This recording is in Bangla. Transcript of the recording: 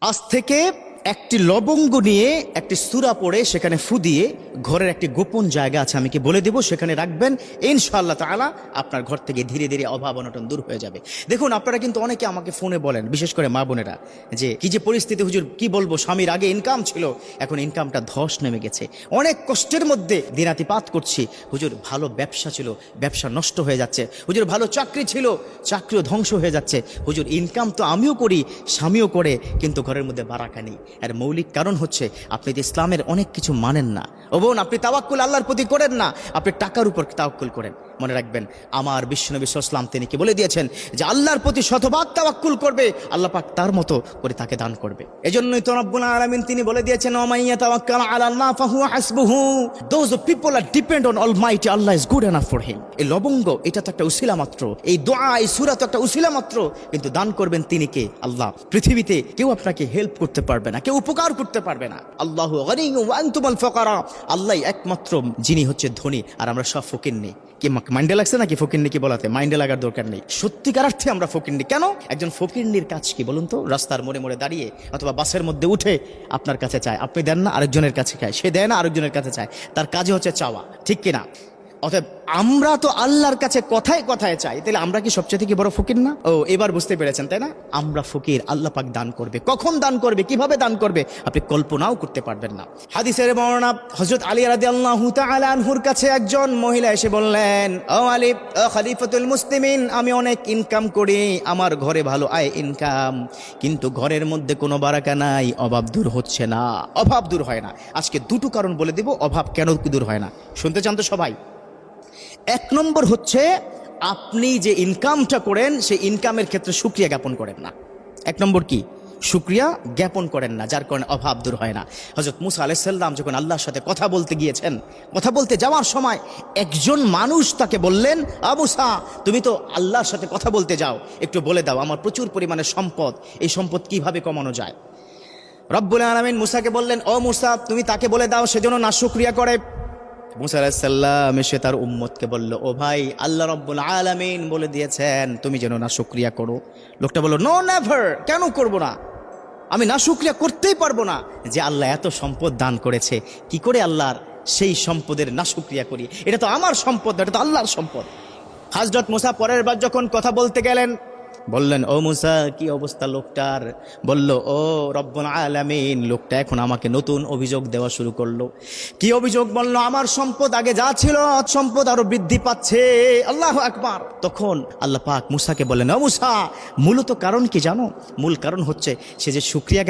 আজ থেকে একটি লবঙ্গ নিয়ে একটি সূরা পড়ে সেখানে ফু দিয়ে ঘরের একটি গোপন জায়গা আছে, আমি কি বলে দেব, সেখানে রাখবেন, ইনশাআল্লাহ তাআলা আপনার ঘর থেকে ধীরে ধীরে অভাব অনটন দূর হয়ে যাবে। দেখুন, আপনারা কিন্তু অনেকে আমাকে ফোনে বলেন, বিশেষ করে মা বোনেরা, যে কি যে পরিস্থিতি হুজুর, কি বলবো, স্বামীর আগে ইনকাম ছিল, এখন ইনকামটা ধস নেমে গেছে, অনেক কষ্টের মধ্যে দিনাতিপাত করছি, হুজুর ভালো ব্যবসা ছিল, ব্যবসা নষ্ট হয়ে যাচ্ছে, হুজুর ভালো চাকরি ছিল, চাকরিও ধ্বংস হয়ে যাচ্ছে, হুজুর ইনকাম তো আমিও করি, স্বামীও করে, কিন্তু ঘরের মধ্যে বারাকা নেই। এর মৌলিক কারণ হচ্ছে আপনি যে ইসলামের অনেক কিছু মানেন না। ও বোন, আপনি তাওয়াক্কুল আল্লাহর প্রতি করেন না, আপনি টাকার উপর তাওয়াক্কুল করেন। মনে রাখবেন, আমার বিশ্বনবী সাল্লাল্লাহু আলাইহি ওয়াসাল্লাম তিনি কি বলে দিয়েছেন যে আল্লাহর প্রতি শতভাগ তাওয়াক্কুল করবে, আল্লাহ পাক তার মতো করে তাকে দান করবে। এজন্যই তো রব্বুল আলামিন তিনি বলে দিয়েছেন, ওয়া মাইয়া তাওয়াক্কাল আলাল্লাহ ফাহুয়া হাসবুহু, those people are depend on almighty Allah is good enough for him. এই লবঙ্গ এটা তো একটা উসিলা মাত্র, এই দোয়া এই সূরা তো একটা উসিলা মাত্র, কিন্তু দান করবেন তিনি কে? আল্লাহ। পৃথিবীতে কেউ আপনাকে হেল্প করতে পারবে না, কেউ উপকার করতে পারবে না। আল্লাহু গনিয়্যুম ওয়া আনতুমুল ফুকারা, আল্লাহ একমাত্র যিনি হচ্ছে ধনী, আর আমরা সব ফকিন্নি। কি মাইন্ডে লাগছে নাকি ফকিন্নি কি বলাতে? মাইন্ডে লাগার দরকার নেই, সত্যিকার অর্থে আমরা ফকিন্নি। কেন? একজন ফকিন্নির কাজ কি বলুন তো? রাস্তার মোড়ে মোড়ে দাঁড়িয়ে অথবা বাসের মধ্যে উঠে আপনার কাছে চায়, আপনি দেন না, আরেকজনের কাছে চায়, সে দেয় না, আরেকজনের কাছে চায়, তার কাজে হচ্ছে চাওয়া, ঠিক কিনা? অতএব আমরা তো আল্লাহর কাছে কথায় কথায় চাই, তাহলে আমরা কি সবচেয়ে থেকে বড় ফকির না? ও, এবার বুঝতে পেরেছেন তাই না? আমরা ফকির, আল্লাহ পাক দান করবে, কখন দান করবে, কিভাবে দান করবে, আপনি কল্পনাও করতে পারবেন না। হাদিসের বর্ণনা, হযরত আলী রাদিয়াল্লাহু তাআলা আনহুর কাছে একজন মহিলা এসে বললেন, ও আলী, ও খলিফাতুল মুসলিমিন, আমি অনেক ইনকাম করি, আমার ঘরে ভালো আয় ইনকাম, কিন্তু ঘরের মধ্যে কোনো বারাকা নাই, অভাব দূর হচ্ছে না, অভাব দূর হয় না। আজকে দুটো কারণ বলে দেব অভাব কেন দূর হয় না, শুনতে চান তো সবাই? এক নম্বর হচ্ছে, আপনি যে ইনকামটা করেন সেই ইনকামের ক্ষেত্রে শুকরিয়া জ্ঞাপন করেন না। এক নম্বর কি? শুকরিয়া জ্ঞাপন করেন না, যার কারণে অভাব দূর হয় না। হযরত মুসা আলাইহিস সালাম যখন আল্লাহর সাথে কথা বলতে গিয়েছেন, কথা বলতে যাওয়ার সময় একজন মানুষ তাকে বললেন, আ মুসা, তুমি তো আল্লাহর সাথে কথা বলতে যাও, একটু বলে দাও আমার প্রচুর পরিমাণে সম্পদ, এই সম্পদ কিভাবে কমানো যায়। রব্বুল আলামিন মুসাকে বললেন, ও মুসা, তুমি তাকে বলে দাও সেজন্য নাশুকরিয়া করে। মুসা আলাইহিস সালাম এসে তার উম্মতকে বলল, ও ভাই, আল্লাহ রাব্বুল আলামিন বলে দিয়েছেন তুমি যেন নাশুকরিয়া করো। লোকটা বলল, নো নেভার, কেন করব না, আমি নাশুকরিয়া করতেই পারবো না, যে আল্লাহ এত সম্পদ দান করেছে, কি করে আল্লাহর সেই সম্পদের নাশুকরিয়া করি? এটা তো আমার সম্পদ, এটা তো আল্লাহর সম্পদ। হযরত মুসা পরের বার যখন কথা বলতে গেলেন, বললেন, ও মুসা, কি অবস্থা লোকটার? বলল, ও রব্বুল আলামিন, লোকটা এখন আমাকে নতুন অভিযোগ দেওয়া শুরু করলো। কি অভিযোগ? বলল, আমার সম্পদ আগে যা ছিল সম্পদ আরো বৃদ্ধি পাচ্ছে। আল্লাহু আকবার। তখন আল্লাহ পাক মুসাকে বললেন, ও মুসা, মূলত কারণ কি জানো? মূল কারণ হচ্ছে সে যে শুকরিয়া